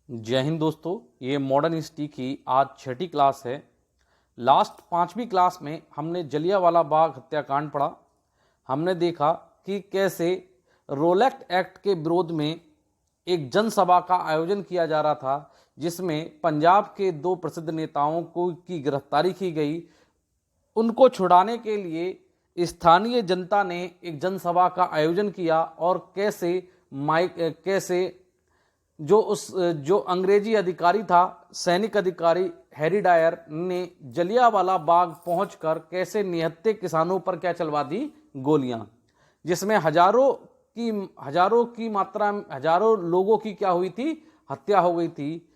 जय हिंद दोस्तों। ये मॉडर्न हिस्ट्री की आज छठी क्लास है। लास्ट पांचवी क्लास में हमने जलियांवाला बाग हत्याकांड पढ़ा। हमने देखा कि कैसे रोलेक्ट एक्ट के विरोध में एक जनसभा का आयोजन किया जा रहा था, जिसमें पंजाब के दो प्रसिद्ध नेताओं को की गिरफ्तारी की गई। उनको छुड़ाने के लिए स्थानीय जनता ने एक जनसभा का आयोजन किया और कैसे जो अंग्रेजी अधिकारी था, सैनिक अधिकारी हैरी डायर ने जलियांवाला बाग पहुंचकर कैसे निहत्थे किसानों पर क्या चलवा दी, गोलियां, जिसमें हजारों की मात्रा में हजारों लोगों की क्या हुई थी, हत्या हो गई थी।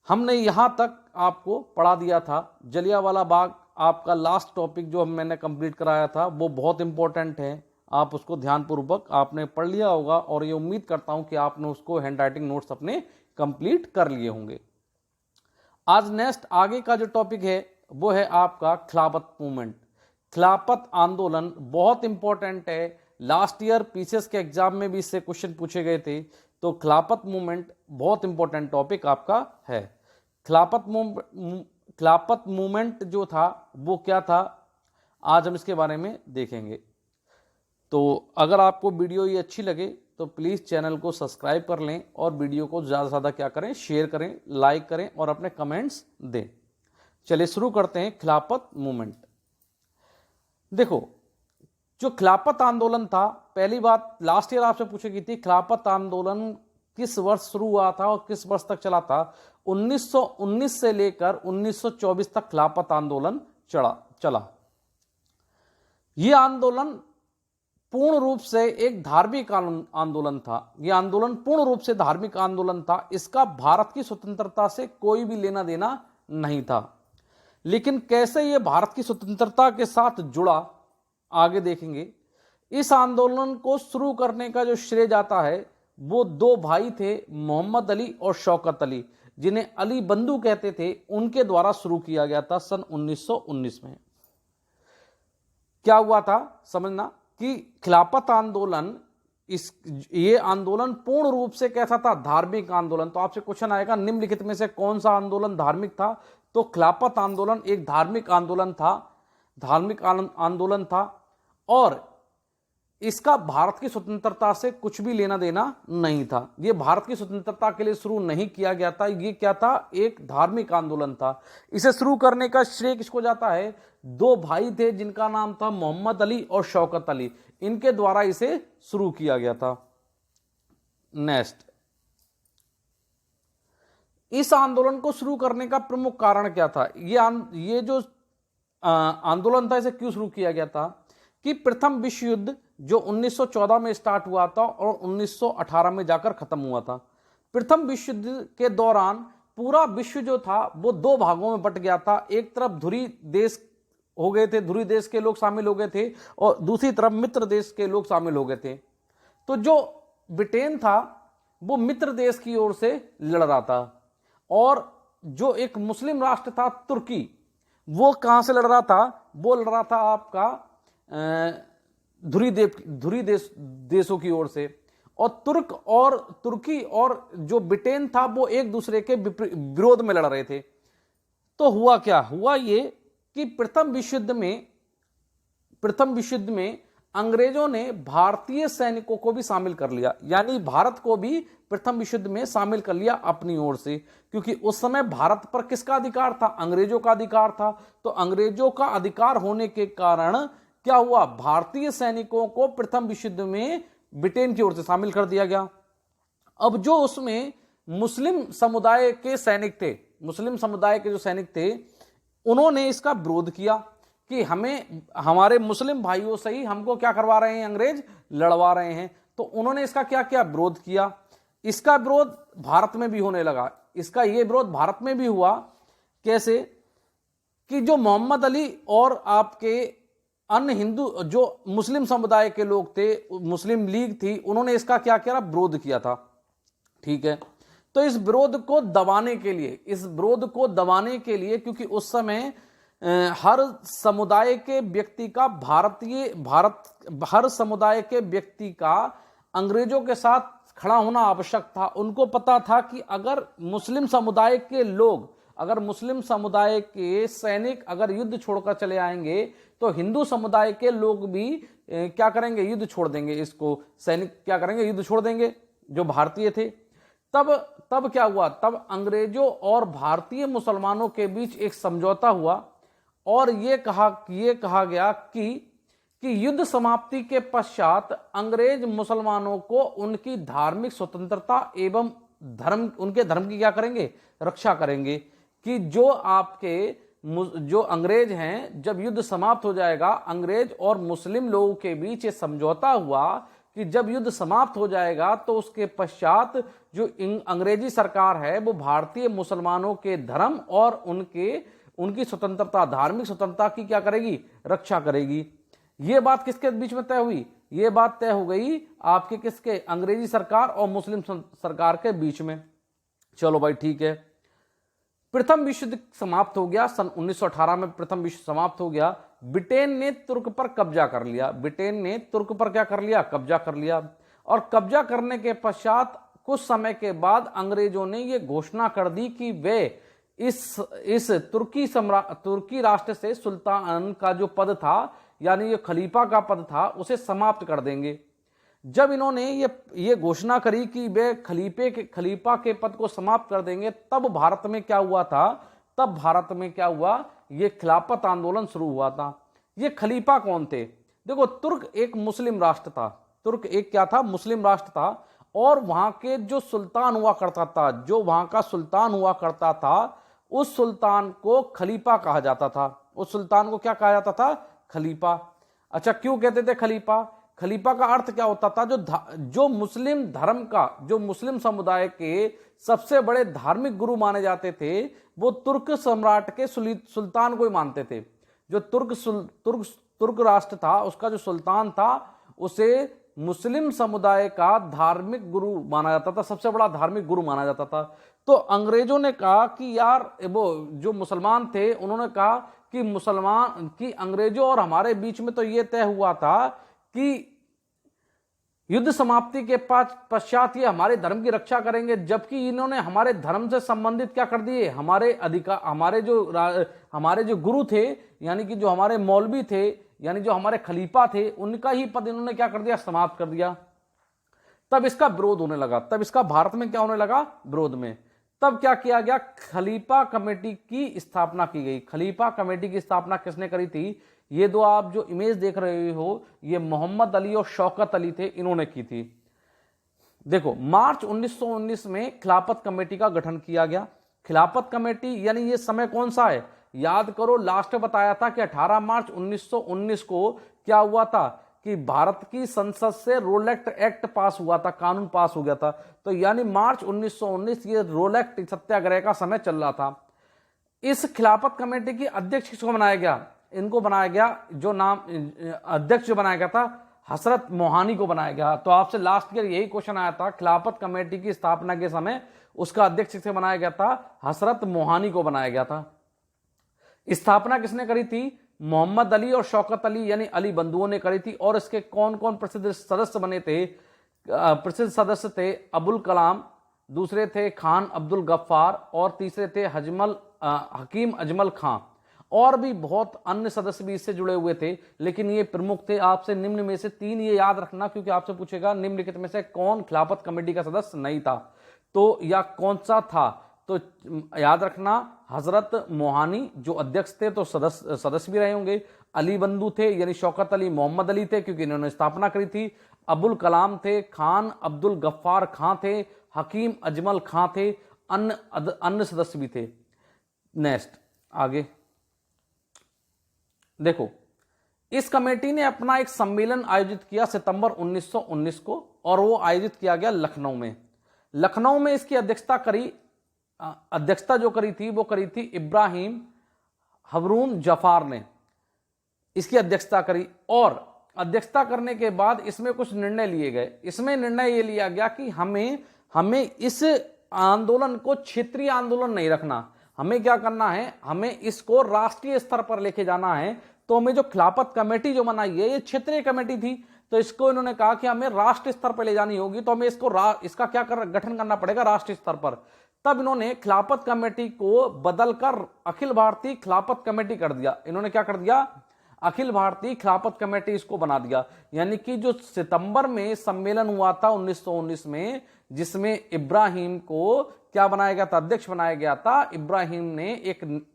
हमने यहां तक आपको पढ़ा दिया था। जलियांवाला बाग आपका लास्ट टॉपिक जो मैंने कंप्लीट कराया था वो बहुत इंपॉर्टेंट है। आप उसको ध्यानपूर्वक आपने पढ़ लिया होगा और ये उम्मीद करता हूं कि आपने उसको हैंडराइटिंग नोट्स अपने कंप्लीट कर लिए होंगे। आज नेक्स्ट आगे का जो टॉपिक है वो है आपका खिलाफत मूवमेंट। खिलाफत आंदोलन बहुत इंपॉर्टेंट है। लास्ट ईयर पीसीएस के एग्जाम में भी इससे क्वेश्चन पूछे गए थे, तो खिलाफत मूवमेंट बहुत इंपॉर्टेंट टॉपिक आपका है। खिलाफत मूवमेंट जो था वो क्या था, आज हम इसके बारे में देखेंगे। तो अगर आपको वीडियो ये अच्छी लगे तो प्लीज़ चैनल को सब्सक्राइब कर लें और वीडियो को ज़्यादा से ज़्यादा क्या करें, शेयर करें, लाइक करें और अपने कमेंट्स दें। चलिए शुरू करते हैं खिलाफत मूवमेंट। देखो, जो खिलाफत आंदोलन था, पहली बात लास्ट ईयर आपसे पूछी गई थी, खिलाफत आंदोलन किस वर्ष शुरू हुआ था और किस वर्ष तक चला था। 1919 से लेकर 1924 तक खिलाफत आंदोलन चला। यह आंदोलन पूर्ण रूप से एक धार्मिक आंदोलन था। यह आंदोलन पूर्ण रूप से धार्मिक आंदोलन था। इसका भारत की स्वतंत्रता से कोई भी लेना देना नहीं था। लेकिन कैसे यह भारत की स्वतंत्रता के साथ जुड़ा, आगे देखेंगे। इस आंदोलन को शुरू करने का जो श्रेय जाता है वो दो भाई थे, मोहम्मद अली और शौकत अली, जिन्हें अली बंधु कहते थे। उनके द्वारा शुरू किया गया था सन 1919 में। क्या हुआ था समझना कि खिलाफत आंदोलन, ये आंदोलन पूर्ण रूप से कैसा था, धार्मिक आंदोलन। तो आपसे क्वेश्चन आएगा निम्नलिखित में से कौन सा आंदोलन धार्मिक था, तो खिलाफत आंदोलन एक धार्मिक आंदोलन था और इसका भारत की स्वतंत्रता से कुछ भी लेना देना नहीं था। यह भारत की स्वतंत्रता के लिए शुरू नहीं किया गया था। यह क्या था, एक धार्मिक आंदोलन था। इसे शुरू करने का श्रेय किसको जाता है, दो भाई थे जिनका नाम था मोहम्मद अली और शौकत अली। इनके द्वारा इसे शुरू किया गया था। नेक्स्ट, इस आंदोलन को शुरू करने का प्रमुख कारण क्या था। ये जो आंदोलन था, इसे क्यों शुरू किया गया था कि प्रथम विश्व युद्ध जो 1914 में स्टार्ट हुआ था और 1918 में जाकर खत्म हुआ था। प्रथम विश्व युद्ध के दौरान पूरा विश्व जो था वो दो भागों में बट गया था। एक तरफ ध्रुवीय देश हो गए थे, ध्रुवीय देश के लोग शामिल हो गए थे, और दूसरी तरफ मित्र देश के लोग शामिल हो गए थे। तो जो ब्रिटेन था वो मित्र देश की ओर से लड़ रहा था, और जो एक मुस्लिम राष्ट्र था तुर्की, वो कहां से लड़ रहा था, वो लड़ रहा था आपका ध्रुवीय देशों की ओर से। और तुर्की और जो ब्रिटेन था वो एक दूसरे के विरोध में लड़ रहे थे। तो हुआ क्या, हुआ ये कि प्रथम विश्व युद्ध में अंग्रेजों ने भारतीय सैनिकों को भी शामिल कर लिया, यानी भारत को भी प्रथम विश्व युद्ध में शामिल कर लिया अपनी ओर से। क्योंकि उस समय भारत पर किसका अधिकार था, अंग्रेजों का अधिकार था। तो अंग्रेजों का अधिकार होने के कारण क्या हुआ, भारतीय सैनिकों को प्रथम विश्व युद्ध में ब्रिटेन की ओर से शामिल कर दिया गया। अब जो उसमें मुस्लिम समुदाय के जो सैनिक थे, उन्होंने इसका विरोध किया कि हमारे मुस्लिम भाइयों से ही हमको क्या करवा रहे हैं, अंग्रेज लड़वा रहे हैं। तो उन्होंने इसका क्या किया, विरोध किया। इसका विरोध भारत में भी होने लगा। इसका ये विरोध भारत में भी हुआ। कैसे कि जो मोहम्मद अली और आपके अन्य हिंदू जो मुस्लिम समुदाय के लोग थे, मुस्लिम लीग थी, उन्होंने इसका क्या किया, विरोध किया था। ठीक है, तो इस विरोध को दबाने के लिए क्योंकि उस समय हर समुदाय के व्यक्ति का अंग्रेजों के साथ खड़ा होना आवश्यक था। उनको पता था कि अगर मुस्लिम समुदाय के लोग, अगर मुस्लिम समुदाय के सैनिक अगर युद्ध छोड़कर चले आएंगे तो हिंदू समुदाय के लोग भी क्या करेंगे, युद्ध छोड़ देंगे। इसको सैनिक क्या करेंगे, युद्ध छोड़ देंगे जो भारतीय थे। तब क्या हुआ, तब अंग्रेजों और भारतीय मुसलमानों के बीच एक समझौता हुआ और ये कहा गया कि युद्ध समाप्ति के पश्चात अंग्रेज मुसलमानों को उनकी धार्मिक स्वतंत्रता एवं उनके धर्म की क्या करेंगे, रक्षा करेंगे। कि जो अंग्रेज हैं, जब युद्ध समाप्त हो जाएगा, अंग्रेज और मुस्लिम लोगों के बीच ये समझौता हुआ कि जब युद्ध समाप्त हो जाएगा तो उसके पश्चात जो अंग्रेजी सरकार है वो भारतीय मुसलमानों के धर्म और उनकी स्वतंत्रता, धार्मिक स्वतंत्रता की क्या करेगी, रक्षा करेगी। ये बात किसके बीच में तय हुई, ये बात तय हो गई आपके किसके, अंग्रेजी सरकार और मुस्लिम सरकार के बीच में। चलो भाई ठीक है, प्रथम विश्व युद्ध समाप्त हो गया। सन 1918 में प्रथम विश्व समाप्त हो गया। ब्रिटेन ने तुर्क पर कब्जा कर लिया। ब्रिटेन ने तुर्क पर क्या कर लिया, कब्जा कर लिया। और कब्जा करने के पश्चात कुछ समय के बाद अंग्रेजों ने यह घोषणा कर दी कि वे इस तुर्की राष्ट्र से सुल्तान का जो पद था, यानी ये खलीफा का पद था, उसे समाप्त कर देंगे। जब इन्होंने ये घोषणा करी कि वे खलीफा के पद को समाप्त कर देंगे, तब भारत में क्या हुआ, ये खिलाफत आंदोलन शुरू हुआ था। ये खलीफा कौन थे, देखो तुर्क एक मुस्लिम राष्ट्र था। तुर्क एक क्या था, मुस्लिम राष्ट्र था। और वहां के जो सुल्तान हुआ करता था, जो वहां का सुल्तान हुआ करता था, उस सुल्तान को खलीफा कहा जाता था। उस सुल्तान को क्या कहा जाता था, खलीफा। अच्छा, क्यों कहते थे खलीफा? खलीफा का अर्थ क्या होता था, जो मुस्लिम धर्म का, जो मुस्लिम समुदाय के सबसे बड़े धार्मिक गुरु माने जाते थे, वो तुर्क सम्राट के सुल्तान को ही मानते थे। जो तुर्क राष्ट्र था, उसका जो सुल्तान था, उसे मुस्लिम समुदाय का धार्मिक गुरु माना जाता था, सबसे बड़ा धार्मिक गुरु माना जाता था। तो अंग्रेजों ने कहा कि यार, वो जो मुसलमान थे, उन्होंने कहा कि अंग्रेजों और हमारे बीच में तो ये तय हुआ था कि युद्ध समाप्ति के पश्चात ये हमारे धर्म की रक्षा करेंगे, जबकि इन्होंने हमारे धर्म से संबंधित क्या कर दिए, हमारे जो गुरु थे, यानी कि जो हमारे मौलवी थे, यानी जो हमारे खलीफा थे, उनका ही पद इन्होंने क्या कर दिया, समाप्त कर दिया। तब इसका विरोध होने लगा। तब इसका भारत में क्या होने लगा, विरोध में। तब क्या किया गया, खलीफा कमेटी की स्थापना की गई। खलीफा कमेटी की स्थापना किसने करी थी? ये दो आप जो इमेज देख रहे हो, ये मोहम्मद अली और शौकत अली थे, इन्होंने की थी। देखो, मार्च 1919 में खिलाफत कमेटी का गठन किया गया। खिलाफत कमेटी यानी ये समय कौन सा है, याद करो, लास्ट में बताया था कि 18 मार्च 1919 को क्या हुआ था कि भारत की संसद से रोलेक्ट एक्ट पास हुआ था, कानून पास हो गया था। तो यानी मार्च 1919 ये रोलेक्ट सत्याग्रह का समय चल रहा था। इस खिलाफत कमेटी की अध्यक्ष किसको बनाया गया? इनको बनाया गया, जो नाम अध्यक्ष जो बनाया गया था, हसरत मोहानी को बनाया गया। तो आपसे लास्ट ईयर यही क्वेश्चन आया था, खिलाफत कमेटी की स्थापना के समय उसका अध्यक्ष किसे बनाया गया था? हसरत मोहानी को बनाया गया था। स्थापना किसने करी थी? मोहम्मद अली और शौकत अली यानी अली बंधुओं ने करी थी। और इसके कौन कौन प्रसिद्ध सदस्य बने थे? प्रसिद्ध सदस्य थे अबुल कलाम, दूसरे थे खान अब्दुल गफ्फार और तीसरे थे हकीम अजमल खां। और भी बहुत अन्य सदस्य भी इससे जुड़े हुए थे, लेकिन ये प्रमुख थे। आपसे निम्न में से 3 ये याद रखना, क्योंकि आपसे पूछेगा निम्नलिखित में से कौन खिलाफत कमेटी का सदस्य नहीं था, तो या कौन सा था। तो याद रखना, हजरत मोहानी जो अध्यक्ष थे तो सदस्य भी रहे होंगे, अली बंधु थे यानी शौकत अली, मोहम्मद अली थे क्योंकि इन्होंने स्थापना करी थी, अबुल कलाम थे, खान अब्दुल गफ्फार खां थे, हकीम अजमल खां थे, अन्य सदस्य भी थे। नेक्स्ट आगे देखो, इस कमेटी ने अपना एक सम्मेलन आयोजित किया सितंबर 1919 को, और वो आयोजित किया गया लखनऊ में। लखनऊ में इसकी अध्यक्षता जो करी थी वो करी थी इब्राहिम हबरून जफार ने इसकी अध्यक्षता करी। और अध्यक्षता करने के बाद इसमें कुछ निर्णय लिए गए। इसमें निर्णय ये लिया गया कि हमें इस आंदोलन को क्षेत्रीय आंदोलन नहीं रखना, हमें क्या करना है, हमें इसको राष्ट्रीय स्तर पर लेके जाना है। तो हमें जो खिलाफत कमेटी जो बनाई है, ये क्षेत्रीय कमेटी थी, तो इसको इन्होंने कहा कि हमें राष्ट्र स्तर पर ले जानी होगी, तो हमें इसका क्या गठन करना पड़ेगा राष्ट्रीय स्तर पर। तब इन्होंने खिलाफत कमेटी को बदलकर अखिल भारतीय खिलाफत कमेटी कर दिया। इन्होंने क्या कर दिया, अखिल भारतीय खिलाफत कमेटी इसको बना दिया। यानी कि जो सितंबर में सम्मेलन हुआ था 1919 में, जिसमें इब्राहिम को क्या बनाया गया था, अध्यक्ष बनाया गया था, इब्राहिम ने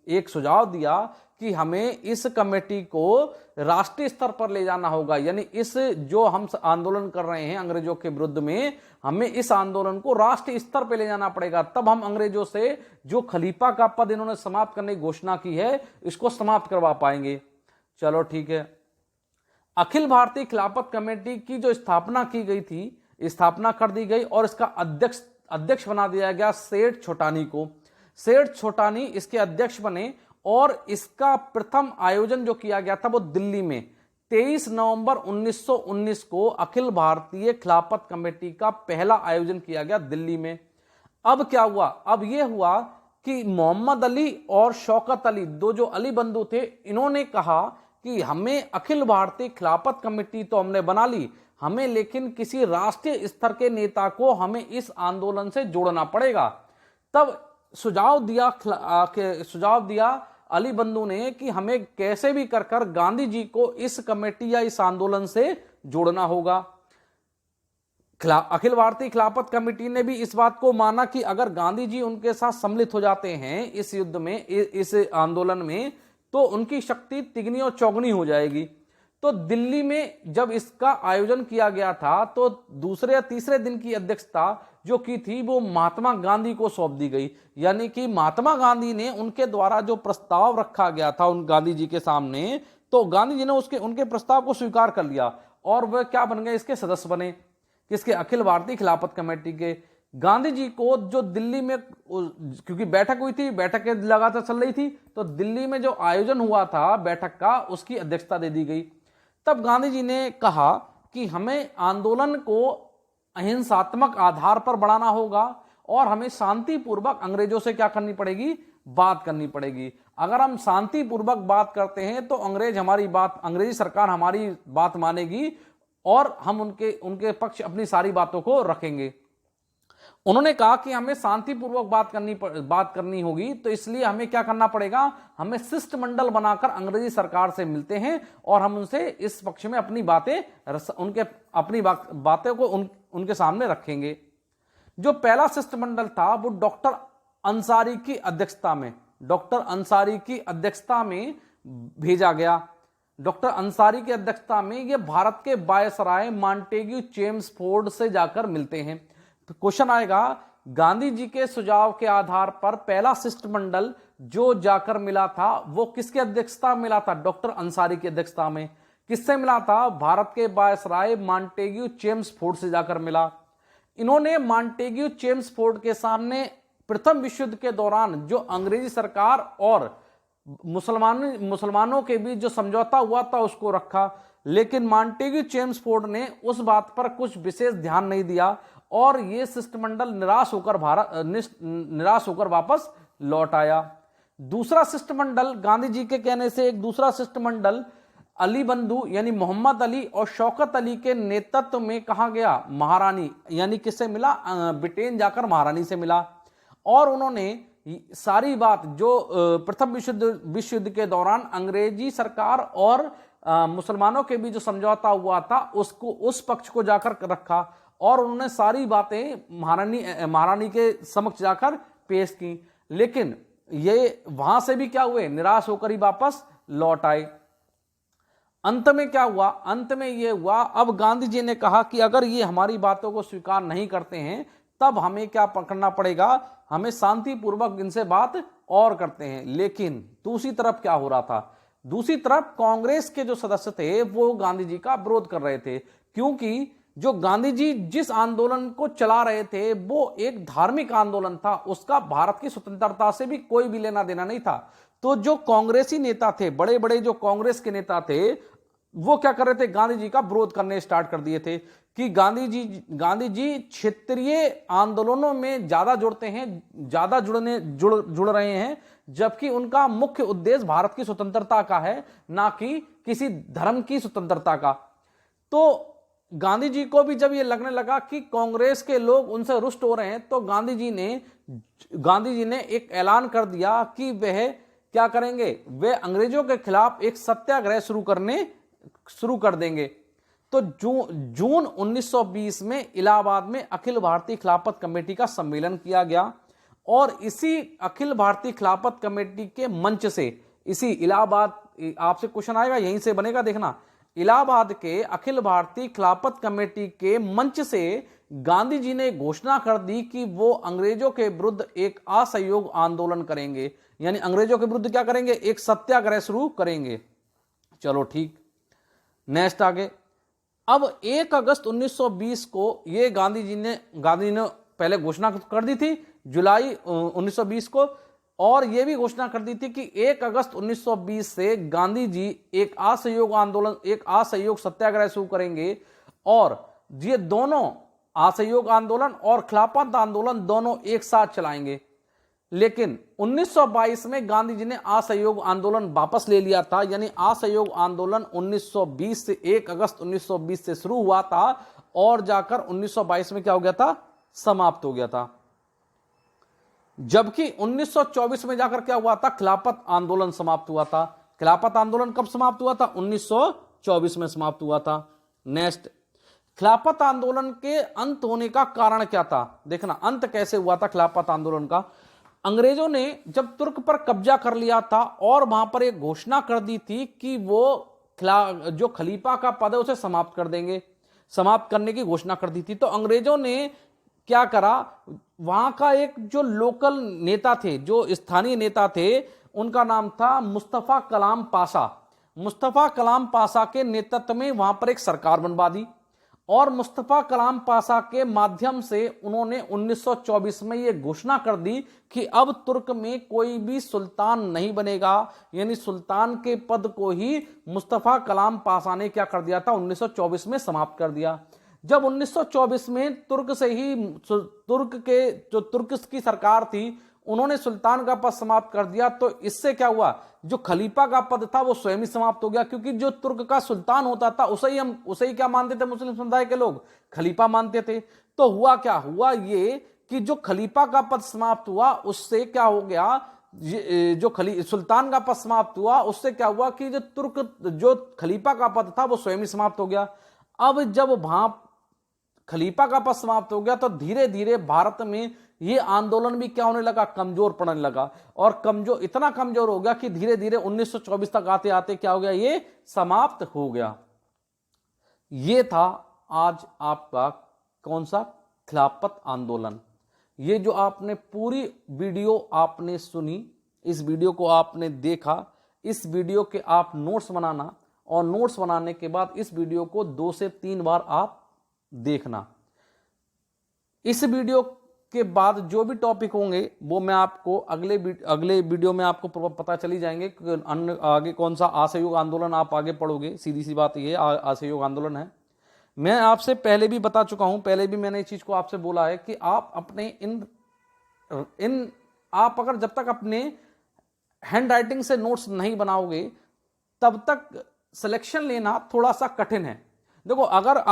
एक सुझाव दिया कि हमें इस कमेटी को राष्ट्रीय स्तर पर ले जाना होगा। यानी इस जो हम आंदोलन कर रहे हैं अंग्रेजों के विरुद्ध में, हमें इस आंदोलन को राष्ट्रीय स्तर पर ले जाना पड़ेगा, तब हम अंग्रेजों से जो खलीफा का पद इन्होंने समाप्त करने की घोषणा की है, इसको समाप्त करवा पाएंगे। चलो ठीक है। अखिल भारतीय खिलाफत कमेटी की जो स्थापना की गई थी, स्थापना कर दी गई और इसका अध्यक्ष बना दिया गया सेठ छोटानी को। सेठ छोटानी इसके अध्यक्ष बने और इसका प्रथम आयोजन जो किया गया था वो दिल्ली में 23 नवंबर 1919 को अखिल भारतीय खिलाफत कमेटी का पहला आयोजन किया गया दिल्ली में। अब क्या हुआ, अब यह हुआ कि मोहम्मद अली और शौकत अली, दो जो अली बंधु थे, इन्होंने कहा कि हमें अखिल भारतीय खिलाफत कमेटी तो हमने बना ली, हमें लेकिन किसी राष्ट्रीय स्तर के नेता को हमें इस आंदोलन से जोड़ना पड़ेगा। तब सुझाव दिया अली बंधु ने कि हमें कैसे भी कर गांधी जी को इस कमेटी या इस आंदोलन से जोड़ना होगा। अखिल भारतीय खिलाफत कमेटी ने भी इस बात को माना कि अगर गांधी जी उनके साथ सम्मिलित हो जाते हैं इस युद्ध में, इस आंदोलन में, तो उनकी शक्ति तिगनी और चौगुनी हो जाएगी। तो दिल्ली में जब इसका आयोजन किया गया था तो दूसरे या तीसरे दिन की अध्यक्षता जो की थी वो महात्मा गांधी को सौंप दी गई। यानी कि महात्मा गांधी ने, उनके द्वारा जो प्रस्ताव रखा गया था उन गांधी जी के सामने, तो गांधी जी ने उनके प्रस्ताव को स्वीकार कर लिया और वह क्या बन गए, इसके सदस्य बने, किसके, अखिल भारतीय खिलाफत कमेटी के। गांधी जी को जो दिल्ली में, क्योंकि बैठक हुई थी, बैठक लगातार चल रही थी, तो दिल्ली में जो आयोजन हुआ था बैठक का, उसकी अध्यक्षता दे दी गई। तब गांधी जी ने कहा कि हमें आंदोलन को अहिंसात्मक आधार पर बढ़ाना होगा और हमें शांतिपूर्वक अंग्रेजों से क्या करनी पड़ेगी, बात करनी पड़ेगी। अगर हम शांतिपूर्वक बात करते हैं तो अंग्रेजी सरकार हमारी बात मानेगी और हम उनके पक्ष अपनी सारी बातों को रखेंगे। उन्होंने कहा कि हमें शांतिपूर्वक बात करनी होगी, तो इसलिए हमें क्या करना पड़ेगा, हमें शिष्टमंडल बनाकर अंग्रेजी सरकार से मिलते हैं और हम उनसे इस पक्ष में अपनी बातें को उनके सामने रखेंगे। जो पहला शिष्टमंडल था वो डॉक्टर अंसारी की अध्यक्षता में भेजा गया। डॉक्टर अंसारी की अध्यक्षता में ये भारत के वायसराय मॉन्टेग्यू चेम्सफोर्ड से जाकर मिलते हैं। तो क्वेश्चन आएगा, गांधी जी के सुझाव के आधार पर पहला शिष्टमंडल जो जाकर मिला था वो किसकी अध्यक्षता में मिला था, डॉक्टर अंसारी की अध्यक्षता में। किससे मिला था, भारत के वायसराय मॉन्टेग्यू चेम्सफोर्ड से जाकर मिला। इन्होंने मॉन्टेग्यू चेम्सफोर्ड के सामने प्रथम विश्व युद्ध के दौरान जो अंग्रेजी सरकार और मुसलमानों के बीच जो समझौता हुआ था उसको रखा, लेकिन मॉन्टेग्यू चेम्सफोर्ड ने उस बात पर कुछ विशेष ध्यान नहीं दिया और यह शिष्टमंडल निराश होकर वापस लौट आया। दूसरा शिष्टमंडल, गांधी जी के कहने से एक दूसरा शिष्टमंडल अली बंधु यानी मोहम्मद अली और शौकत अली के नेतृत्व में कहा गया महारानी, यानी किससे मिला, ब्रिटेन जाकर महारानी से मिला और उन्होंने सारी बात जो प्रथम विश्व युद्ध के दौरान अंग्रेजी सरकार और मुसलमानों के बीच जो समझौता हुआ था उसको, उस पक्ष को जाकर रखा और उन्होंने सारी बातें महारानी के समक्ष जाकर पेश की। लेकिन ये वहां से भी क्या हुए, निराश होकर ही वापस लौट आए। अंत में क्या हुआ, अंत में ये हुआ, अब गांधी जी ने कहा कि अगर ये हमारी बातों को स्वीकार नहीं करते हैं तब हमें क्या करना पड़ेगा, हमें शांतिपूर्वक इनसे बात और करते हैं। लेकिन दूसरी तरफ क्या हो रहा था, दूसरी तरफ कांग्रेस के जो सदस्य थे वो गांधी जी का विरोध कर रहे थे, क्योंकि जो गांधी जी जिस आंदोलन को चला रहे थे वो एक धार्मिक आंदोलन था, उसका भारत की स्वतंत्रता से भी कोई भी लेना देना नहीं था। तो जो कांग्रेसी नेता थे, बड़े बड़े जो कांग्रेस के नेता थे, वो क्या कर रहे थे, गांधी जी का विरोध करने स्टार्ट कर दिए थे कि गांधी जी क्षेत्रीय आंदोलनों में ज्यादा जुड़ते हैं, ज्यादा जुड़ रहे हैं, जबकि उनका मुख्य उद्देश्य भारत की स्वतंत्रता का है, ना कि किसी धर्म की स्वतंत्रता का। तो गांधी जी को भी जब ये लगने लगा कि कांग्रेस के लोग उनसे रुष्ट हो रहे हैं, तो गांधी जी ने एक ऐलान कर दिया कि वह क्या करेंगे, वे अंग्रेजों के खिलाफ एक सत्याग्रह शुरू कर देंगे। तो जून 1920 में इलाहाबाद में अखिल भारतीय खिलाफत कमेटी का सम्मेलन किया गया और इसी अखिल भारतीय खिलाफत कमेटी के मंच से, इसी इलाहाबाद, आपसे क्वेश्चन आएगा यहीं से बनेगा, देखना, इलाहाबाद के अखिल भारतीय खिलाफत कमेटी के मंच से गांधी जी ने घोषणा कर दी कि वो अंग्रेजों के विरुद्ध एक असहयोग आंदोलन करेंगे, यानी अंग्रेजों के विरुद्ध क्या करेंगे, एक सत्याग्रह शुरू करेंगे। चलो ठीक, नेक्स्ट आगे। अब 1 अगस्त 1920 को ये गांधी जी ने पहले घोषणा कर दी थी जुलाई 1920 को, और यह भी घोषणा कर दी थी कि 1 अगस्त 1920 से गांधी जी एक असहयोग सत्याग्रह शुरू करेंगे, और ये दोनों असहयोग आंदोलन और खिलाफत आंदोलन दोनों एक साथ चलाएंगे। लेकिन 1922 में गांधी जी ने असहयोग आंदोलन वापस ले लिया था, यानी असहयोग आंदोलन 1920 से 1 अगस्त 1920 से शुरू हुआ था और जाकर 1922 में क्या हो गया था, समाप्त हो गया था। जबकि 1924 में जाकर क्या हुआ था, खिलाफत आंदोलन समाप्त हुआ था। खिलाफत आंदोलन कब समाप्त हुआ था, 1924 में समाप्त हुआ था। नेक्स्ट, खिलाफत आंदोलन के अंत होने का कारण क्या था, देखना अंत कैसे हुआ था खिलाफत आंदोलन का। अंग्रेजों ने जब तुर्क पर कब्जा कर लिया था और वहां पर एक घोषणा कर दी थी कि वो जो खलीफा का पद है उसे समाप्त कर देंगे, समाप्त करने की घोषणा कर दी थी। तो अंग्रेजों ने क्या करा, वहां का एक जो लोकल नेता थे, जो स्थानीय नेता थे, उनका नाम था मुस्तफा कलाम पाशा। मुस्तफा कलाम पाशा के नेतृत्व में वहां पर एक सरकार बनवा दी और मुस्तफा कलाम पाशा के माध्यम से उन्होंने 1924 में यह घोषणा कर दी कि अब तुर्क में कोई भी सुल्तान नहीं बनेगा, यानी सुल्तान के पद को ही मुस्तफा कलाम पाशा ने क्या कर दिया था, 1924 में समाप्त कर दिया। जब 1924 में तुर्क की सरकार थी, उन्होंने सुल्तान का पद समाप्त कर दिया, तो इससे क्या हुआ, जो खलीफा का पद था वो स्वयं ही समाप्त हो गया, क्योंकि जो तुर्क का सुल्तान होता था उसे ही क्या मानते थे मुस्लिम समुदाय के लोग, खलीफा मानते थे। तो हुआ क्या, हुआ ये कि जो खलीफा का पद समाप्त हुआ उससे क्या हो गया, सुल्तान का पद समाप्त हुआ, उससे क्या हुआ कि जो खलीफा का पद था वो स्वयं ही समाप्त हो गया। अब जब वहां खलीफा का पद समाप्त हो गया तो धीरे धीरे भारत में ये आंदोलन भी क्या होने लगा, कमजोर पड़ने लगा, और इतना कमजोर हो गया कि धीरे धीरे 1924 तक आते आते क्या हो गया, ये समाप्त हो गया। ये था आज आपका कौन सा, खिलाफत आंदोलन। ये जो आपने पूरी वीडियो आपने सुनी, इस वीडियो को आपने देखा, इस वीडियो के आप नोट्स बनाना और नोट्स बनाने के बाद इस वीडियो को 2 से 3 बार आप देखना। इस वीडियो के बाद जो भी टॉपिक होंगे वो मैं आपको अगले वीडियो में आपको पता चली जाएंगे कि आगे कौन सा असहयोग आंदोलन आप आगे पढ़ोगे। सीधी सी बात ये असहयोग आंदोलन है। मैं आपसे पहले भी बता चुका हूं, पहले भी मैंने इस चीज को आपसे बोला है कि आप अपने आप अगर जब तक अपने हैंड राइटिंग से नोट्स नहीं बनाओगे तब तक सिलेक्शन लेना थोड़ा सा कठिन है। देखो, अगर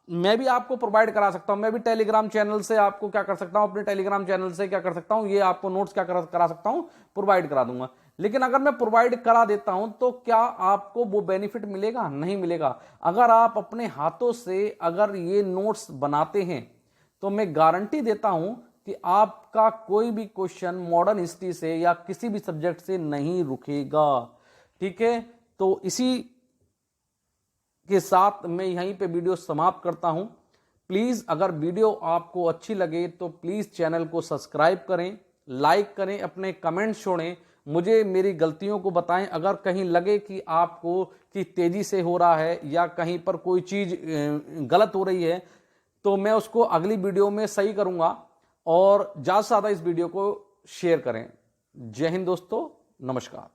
मैं भी आपको प्रोवाइड करा सकता हूं, मैं भी टेलीग्राम चैनल से आपको क्या कर सकता हूं, अपने टेलीग्राम चैनल से क्या कर सकता हूं, ये आपको नोट्स क्या करा सकता हूं, प्रोवाइड करा दूंगा। लेकिन अगर मैं प्रोवाइड करा देता हूं तो क्या आपको वो बेनिफिट मिलेगा, नहीं मिलेगा। अगर आप अपने हाथों से अगर ये नोट्स बनाते हैं तो मैं गारंटी देता हूं कि आपका कोई भी क्वेश्चन मॉडर्न हिस्ट्री से या किसी भी सब्जेक्ट से नहीं रुकेगा। ठीक है, तो इसी के साथ मैं यहीं पे वीडियो समाप्त करता हूं। प्लीज अगर वीडियो आपको अच्छी लगे तो प्लीज चैनल को सब्सक्राइब करें, लाइक करें, अपने कमेंट छोड़ें, मुझे मेरी गलतियों को बताएं। अगर कहीं लगे कि आपको कि तेजी से हो रहा है या कहीं पर कोई चीज गलत हो रही है तो मैं उसको अगली वीडियो में सही करूंगा। और ज्यादा से ज्यादा इस वीडियो को शेयर करें। जय हिंद दोस्तों, नमस्कार।